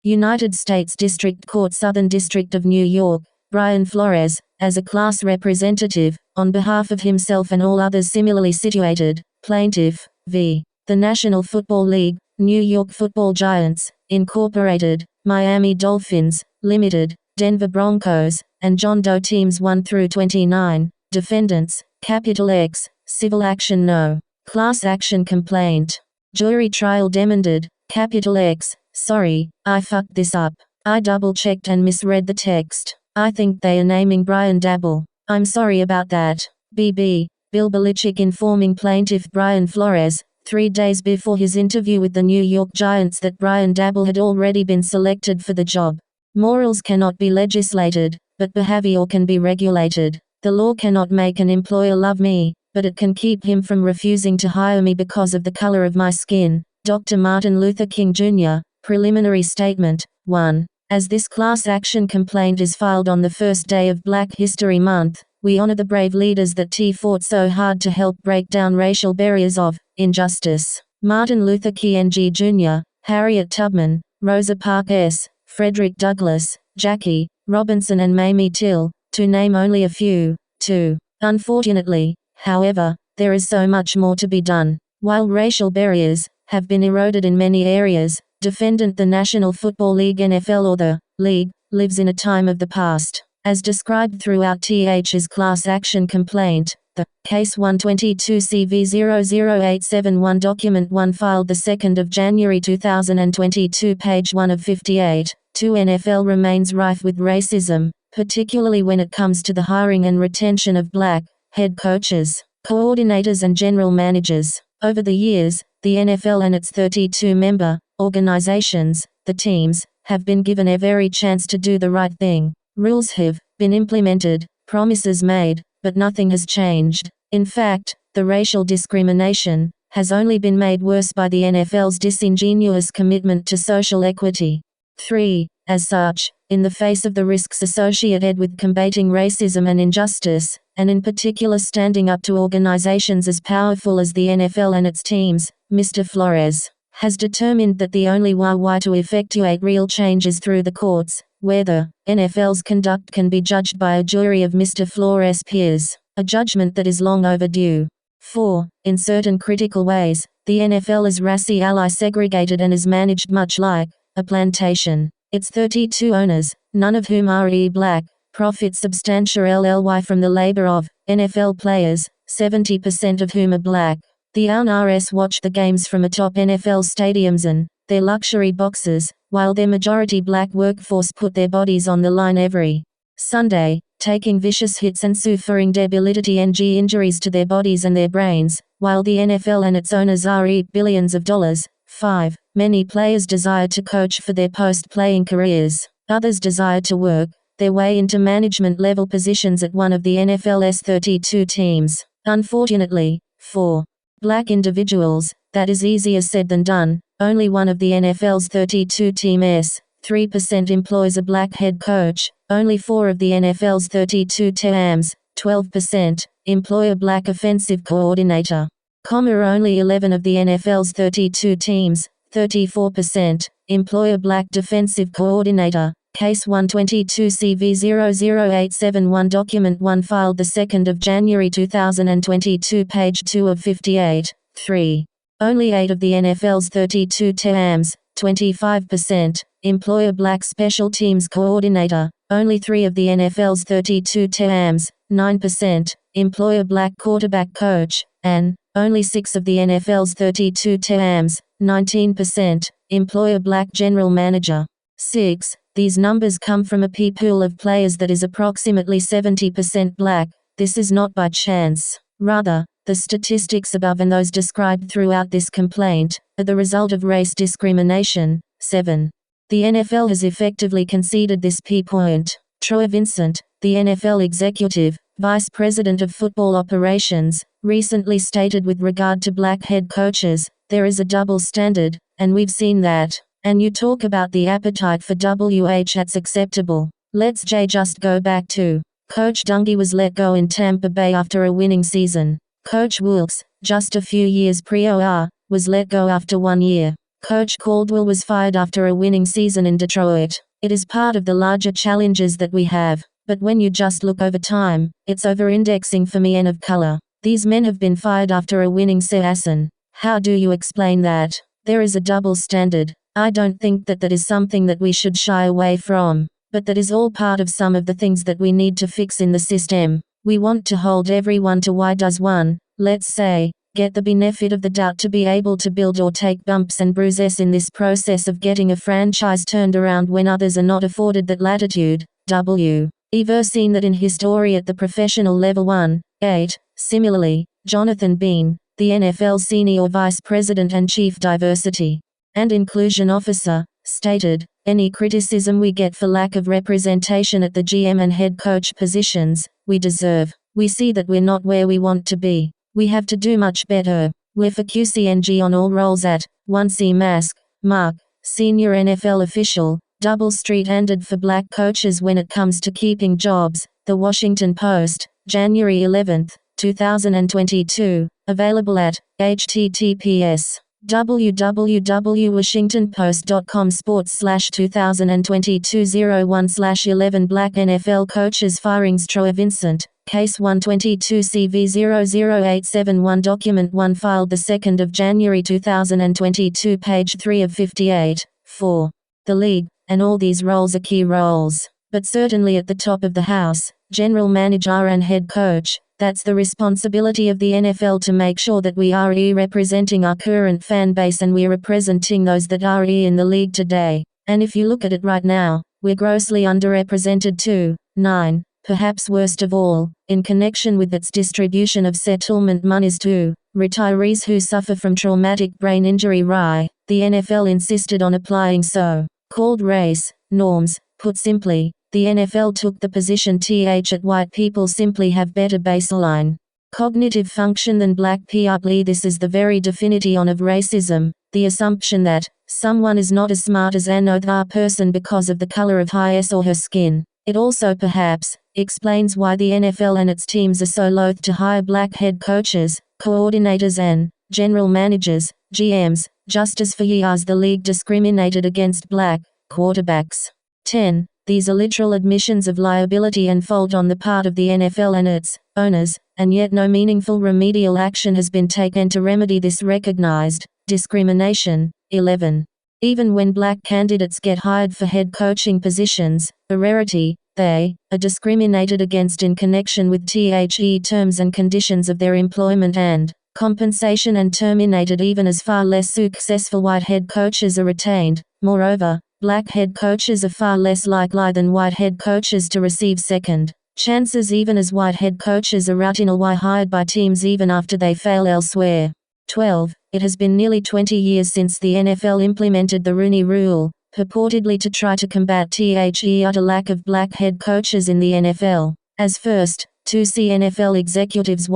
United States District Court, Southern District of New York, Brian Flores, as a class representative, on behalf of himself and all others similarly situated, plaintiff, v. The National Football League, New York Football Giants, Incorporated, Miami Dolphins, Limited, Denver Broncos, and John Doe teams 1 through 29, defendants, capital X, civil action no. Class action complaint. Jury trial demanded, capital X, sorry, I fucked this up. I double-checked and misread the text. I think they are naming Brian Dabble. I'm sorry about that. BB, Bill Belichick informing plaintiff Brian Flores, 3 days before his interview with the New York Giants that Brian Dabble had already been selected for the job. Morals cannot be legislated, but behavior can be regulated. The law cannot make an employer love me, but it can keep him from refusing to hire me because of the color of my skin. Dr. Martin Luther King Jr., Preliminary Statement, 1. As this class action complaint is filed on the first day of Black History Month, we honor the brave leaders that fought so hard to help break down racial barriers of injustice. Martin Luther King Jr., Harriet Tubman, Rosa Parks, Frederick Douglass, Jackie Robinson and Mamie Till, to name only a few. 2. Unfortunately, however, there is so much more to be done. While racial barriers have been eroded in many areas, defendant the National Football League NFL or the League lives in a time of the past. As described throughout TH's class action complaint, the Case 122 CV00871 Document 1 filed the 2nd of January 2022 page 1 of 58, 2 NFL remains rife with racism, particularly when it comes to the hiring and retention of black head coaches, coordinators and general managers. Over the years, the NFL and its 32-member organizations, the teams, have been given every chance to do the right thing. Rules have been implemented, promises made, but nothing has changed. In fact, the racial discrimination has only been made worse by the NFL's disingenuous commitment to social equity. 3. As such, in the face of the risks associated with combating racism and injustice, and in particular standing up to organizations as powerful as the NFL and its teams, Mr. Flores has determined that the only way to effectuate real change is through the courts, where the NFL's conduct can be judged by a jury of Mr. Flores' peers, a judgment that is long overdue. 4. In certain critical ways, the NFL is racially segregated and is managed much like a plantation. Its 32 owners, none of whom are black, profit substantially from the labor of NFL players, 70% of whom are black. The owners watch the games from atop NFL stadiums and their luxury boxes, while their majority black workforce put their bodies on the line every Sunday, taking vicious hits and suffering debilitating injuries to their bodies and their brains, while the NFL and its owners are billions of dollars. 5. Many players desire to coach for their post-playing careers. Others desire to work their way into management-level positions at one of the NFL's 32 teams. Unfortunately, for black individuals, that is easier said than done. Only one of the NFL's 32 teams, 3% employs a black head coach. Only 4 of the NFL's 32 teams, 12%, employ a black offensive coordinator. Only 11 of the NFL's 32 teams, 34%, employ a black defensive coordinator. Case 122 CV00871 Document 1 filed the 2nd of January 2022 page 2 of 58. 3. Only 8 of the NFL's 32 teams, 25%, employ a black special teams coordinator. Only 3 of the NFL's 32 teams, 9%, employ a black quarterback coach, and only 6 of the NFL's 32 teams, 19%, employ a black general manager. 6. These numbers come from a pool of players that is approximately 70% black. This is not by chance. Rather, the statistics above and those described throughout this complaint are the result of race discrimination. 7. The NFL has effectively conceded this point. Troy Vincent, the NFL executive vice president of football operations, recently stated with regard to black head coaches, there is a double standard, and we've seen that. And you talk about the appetite for that's acceptable. Let's just go back to Coach Dungy was let go in Tampa Bay after a winning season. Coach Wilkes, just a few years prior, was let go after 1 year. Coach Caldwell was fired after a winning season in Detroit. It is part of the larger challenges that we have. But when you just look over time, it's over-indexing for men of color. These men have been fired after a winning season. How do you explain that? There is a double standard. I don't think that is something that we should shy away from, but that is all part of some of the things that we need to fix in the system. We want to hold everyone to why does one, let's say, get the benefit of the doubt to be able to build or take bumps and bruises in this process of getting a franchise turned around when others are not afforded that latitude. Ever seen that in history at the professional level 1-8. Similarly, Jonathan Bean, the NFL Senior Vice President and Chief Diversity and Inclusion Officer, stated, "Any criticism we get for lack of representation at the GM and head coach positions, we deserve. We see that we're not where we want to be. We have to do much better. We're for QCNG on all roles at 1C Mask, Mark, senior NFL official, double street-handed for black coaches when it comes to keeping jobs." The Washington Post, January 11, 2022, available at https://washingtonpost.com/2022-01/11 Black NFL coaches firings Troy Vincent, Case 122 CV00871 Document 1 filed 2 January 2022 page 3 of 58. 4. The league, and all these roles are key roles, but certainly at the top of the house, general manager and head coach. That's the responsibility of the NFL to make sure that we are representing our current fan base and we're representing those that are in the league today. And if you look at it right now, we're grossly underrepresented too. 9. Perhaps worst of all, in connection with its distribution of settlement monies to retirees who suffer from traumatic brain injury. The NFL insisted on applying so-called race norms. Put simply, the NFL took the position that white people simply have better baseline cognitive function than black people. This is the very definition of racism, the assumption that someone is not as smart as another person because of the color of his or her skin. It also perhaps explains why the NFL and its teams are so loath to hire black head coaches, coordinators and general managers, GMs, just as for years the league discriminated against black quarterbacks. 10. These are literal admissions of liability and fault on the part of the NFL and its owners, and yet no meaningful remedial action has been taken to remedy this recognized discrimination. 11. Even when black candidates get hired for head coaching positions, a rarity, they are discriminated against in connection with the terms and conditions of their employment and compensation and terminated even as far less successful white head coaches are retained. Moreover, black head coaches are far less likely than white head coaches to receive second chances even as white head coaches are routinely hired by teams even after they fail elsewhere. 12. It has been nearly 20 years since the NFL implemented the Rooney Rule, purportedly to try to combat the utter lack of black head coaches in the NFL. As first, 2C NFL executives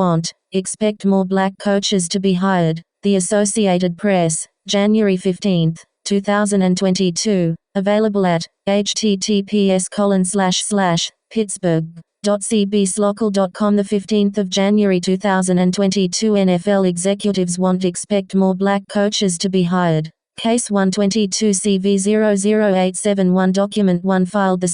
expect more black coaches to be hired. The Associated Press, January 15, 2022, available at https://pittsburgh.cbslocal.com 15 January 2022 NFL executives expect more black coaches to be hired. Case 122 CV00871 Document 1 filed 2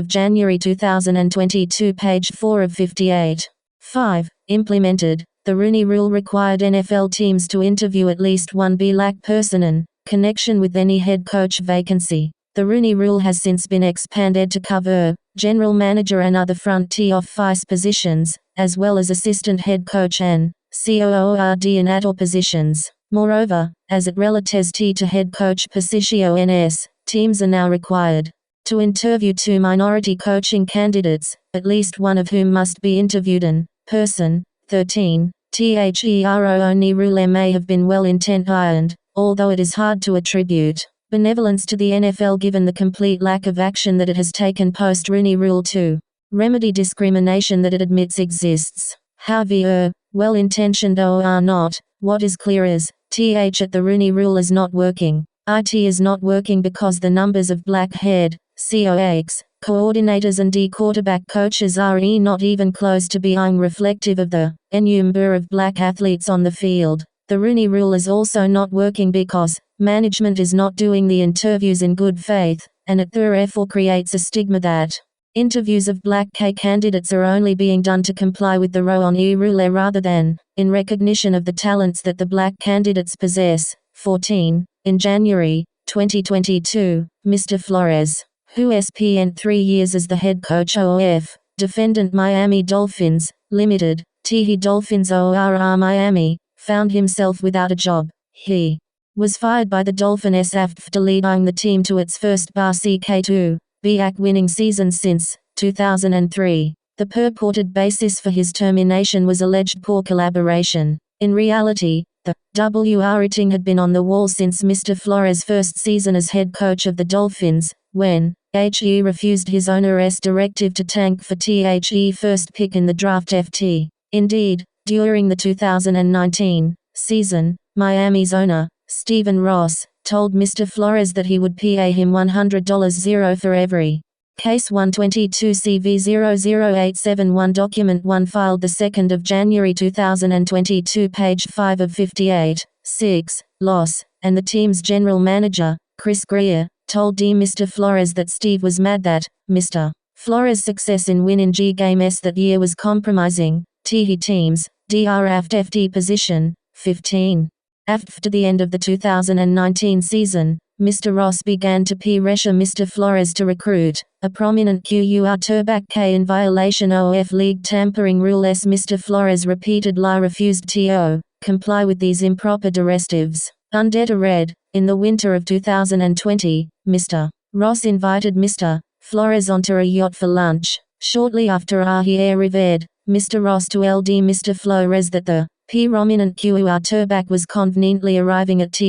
January 2022 page 4 of 58. 5. Implemented. The Rooney Rule required NFL teams to interview at least one black person in connection with any head coach vacancy. The Rooney Rule has since been expanded to cover general manager and other front office positions, as well as assistant head coach and COORD and ATOR positions. Moreover, as it relates to head coach positions, teams are now required to interview 2 minority coaching candidates, at least one of whom must be interviewed in person. 13. The Rooney Rule may have been well-intentioned, although it is hard to attribute benevolence to the NFL given the complete lack of action that it has taken post-Rooney Rule to remedy discrimination that it admits exists. However, well-intentioned or not, what is clear is, that the Rooney Rule is not working. It is not working because the numbers of black head coordinators and quarterback coaches are not even close to being reflective of the number of black athletes on the field. The Rooney Rule is also not working because management is not doing the interviews in good faith, and it therefore creates a stigma that interviews of black K candidates are only being done to comply with the row on e-roulette rather than in recognition of the talents that the black candidates possess. 14. In January 2022, Mr. Flores, who spent 3 years as the head coach of defendant Miami Dolphins, Limited, Tehe Dolphins ORR Miami, found himself without a job. He was fired by the Dolphins after leading the team to its first CK2 BAC winning season since 2003. The purported basis for his termination was alleged poor collaboration. In reality, the WR rating had been on the wall since Mr. Flores' first season as head coach of the Dolphins, when he refused his owner's directive to tank for THE first pick in the draft FT. Indeed, during the 2019 season, Miami's owner, Stephen Ross, told Mr. Flores that he would pay him $100 for every Case 122 CV00871 Document 1 filed 2 January 2022 page 5 of 58, 6, loss, and the team's general manager, Chris Greer, told Mr. Flores that Steve was mad that Mr. Flores' success in winning G games that year was compromising Tehe team's draft FT position. 15. After the end of the 2019 season, Mr. Ross began to pressure Mr. Flores to recruit a prominent quarterback K in violation of league tampering rules. Mr. Flores repeatedly refused to comply with these improper directives. Undetta read, in the winter of 2020, Mr. Ross invited Mr. Flores onto a yacht for lunch. Shortly after he arrived, Mr. Ross told Mr. Flores that the prominent quarterback was conveniently arriving at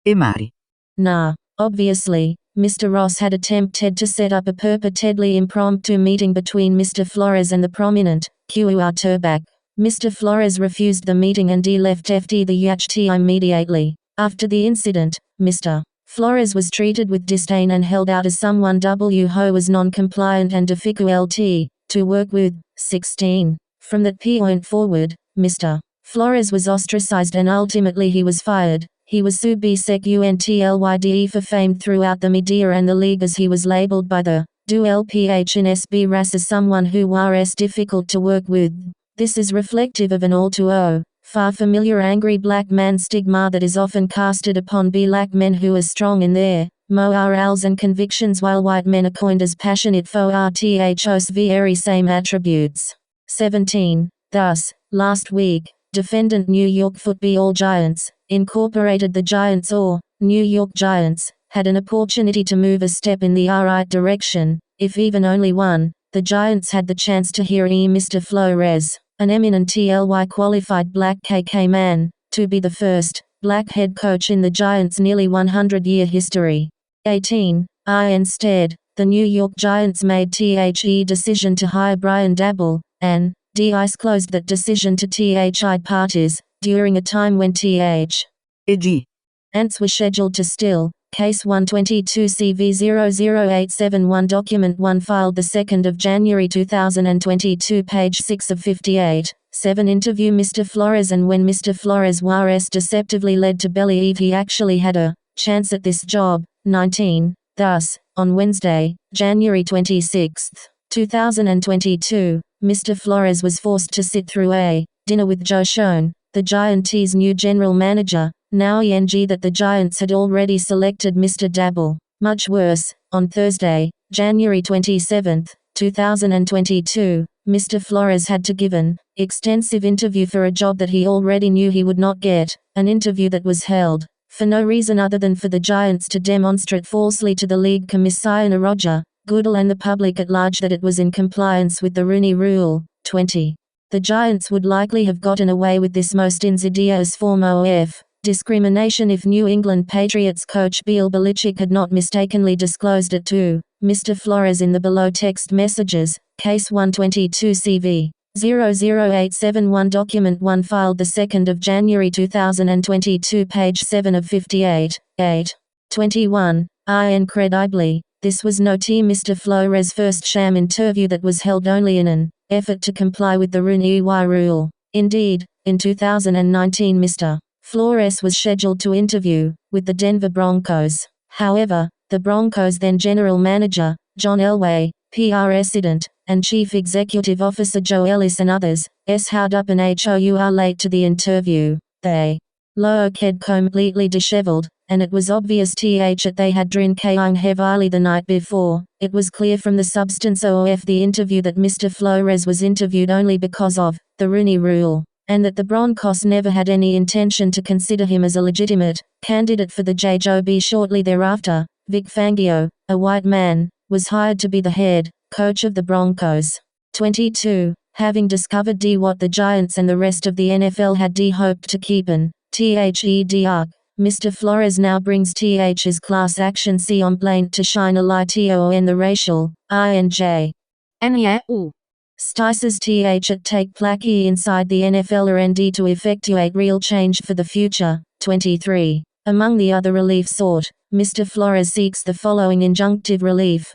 Mari. Nah. Obviously, Mr. Ross had attempted to set up a purportedly impromptu meeting between Mr. Flores and the prominent quarterback. Mr. Flores refused the meeting and left the yacht immediately. After the incident, Mr. Flores was treated with disdain and held out as someone who was non-compliant and difficult to work with. 16. From that point forward, Mr. Flores was ostracized and ultimately he was fired. He was subsequently for fame throughout the media and the league as he was labeled by the PHNSB RAS as someone who was difficult to work with. This is reflective of an all too far familiar angry black man stigma that is often casted upon black men who are strong in their morals and convictions while white men are coined as passionate for those very same attributes. 17. Thus, last week, defendant New York Football Giants, Incorporated the Giants or New York Giants, had an opportunity to move a step in the right direction, if even only one. The Giants had the chance to hear Mr. Flores, an eminently qualified black KK man, to be the first black head coach in the Giants' nearly 100-year history. 18. Instead, the New York Giants made the decision to hire Brian Dabble, and disclosed that decision to THI parties, during a time when ants were scheduled to still. Case 122 CV00871 Document 1 filed 2 January 2022 page 6 of 58. 7. Interview Mr. Flores. And when Mr. Flores was deceptively led to believe he actually had a chance at this job. 19. Thus, on Wednesday, January 26, 2022, Mr. Flores was forced to sit through a dinner with Joe Schoen, the Giants' new general manager, now that the Giants had already selected Mr. Dabble. Much worse, on Thursday, January 27, 2022, Mr. Flores had to give an extensive interview for a job that he already knew he would not get, an interview that was held for no reason other than for the Giants to demonstrate falsely to the league commissioner Roger Goodell and the public at large that it was in compliance with the Rooney Rule. 20. The Giants would likely have gotten away with this most insidious form of discrimination if New England Patriots coach Bill Belichick had not mistakenly disclosed it to Mr. Flores in the below text messages. Case 122 CV 00871 Document 1 filed 2 January 2022 page 7 of 58. 8. 21. Incredibly, this was no Mr. Flores' first sham interview that was held only in an effort to comply with the Rooney Rule. Indeed, in 2019 Mr. Flores was scheduled to interview with the Denver Broncos. However, the Broncos then general manager, John Elway, PR resident, and chief executive officer Joe Ellis and others, how'd up and HOUR late to the interview. They look had completely disheveled, and it was obvious that they had drinking heavily the night before. It was clear from the substance of the interview that Mr. Flores was interviewed only because of the Rooney Rule, and that the Broncos never had any intention to consider him as a legitimate candidate for the job. Shortly thereafter, Vic Fangio, a white man, was hired to be the head coach of the Broncos. 22. Having discovered what the Giants and the rest of the NFL had hoped to keep an arc, Mr. Flores now brings his class action complaint to shine a light on the racial NEU. Stices at take place inside the NFL R&D to effectuate real change for the future. 23. Among the other relief sought, Mr. Flores seeks the following injunctive relief.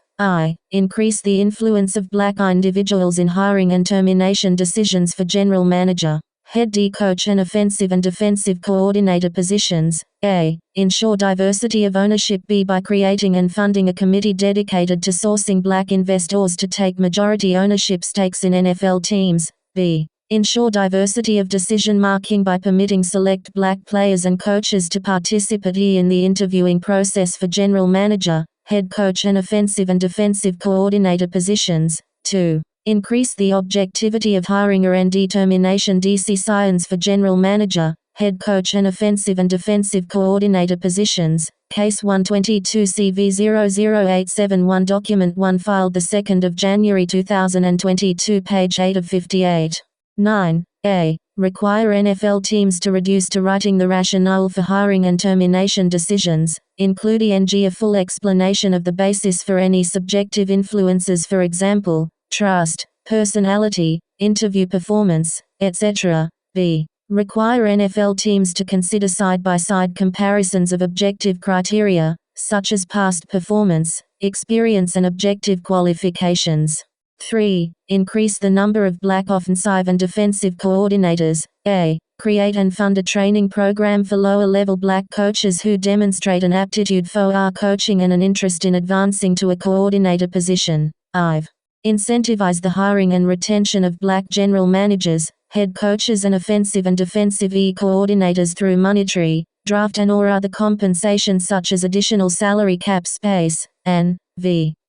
Increase the influence of black individuals in hiring and termination decisions for general manager, head coach and offensive and defensive coordinator positions. Ensure diversity of ownership. By creating and funding a committee dedicated to sourcing black investors to take majority ownership stakes in NFL teams. Ensure diversity of decision-making by permitting select black players and coaches to participate in the interviewing process for general manager, head coach and offensive and defensive coordinator positions. 2. Increase the objectivity of hiring and determination decisions for general manager, head coach and offensive and defensive coordinator positions. Case 122 CV 00871 Document 1 filed 2 January 2022 page 8 of 58. 9. Require NFL teams to reduce to writing the rationale for hiring and termination decisions, including a full explanation of the basis for any subjective influences, for example, trust, personality, interview performance, etc. Require NFL teams to consider side-by-side comparisons of objective criteria, such as past performance, experience and objective qualifications. 3. Increase the number of black offensive and defensive coordinators. Create and fund a training program for lower-level black coaches who demonstrate an aptitude for coaching and an interest in advancing to a coordinator position. Incentivize the hiring and retention of black general managers, head coaches and offensive and defensive coordinators through monetary, draft and or other compensation such as additional salary cap space, and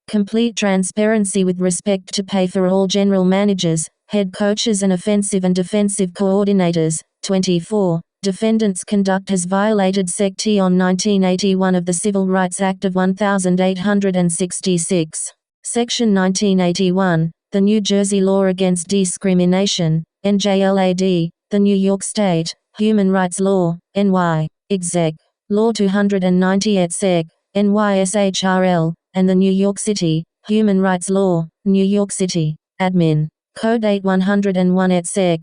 complete transparency with respect to pay for all general managers, head coaches and offensive and defensive coordinators. 24. Defendant's conduct has violated Sect. 1981 of the Civil Rights Act of 1866. Section 1981, the New Jersey Law Against Discrimination, NJLAD, the New York State, Human Rights Law, NY, Exec. Law 290 et Sec., NYSHRL, and the New York City, Human Rights Law, New York City, Admin. Code 8101 et Sec.,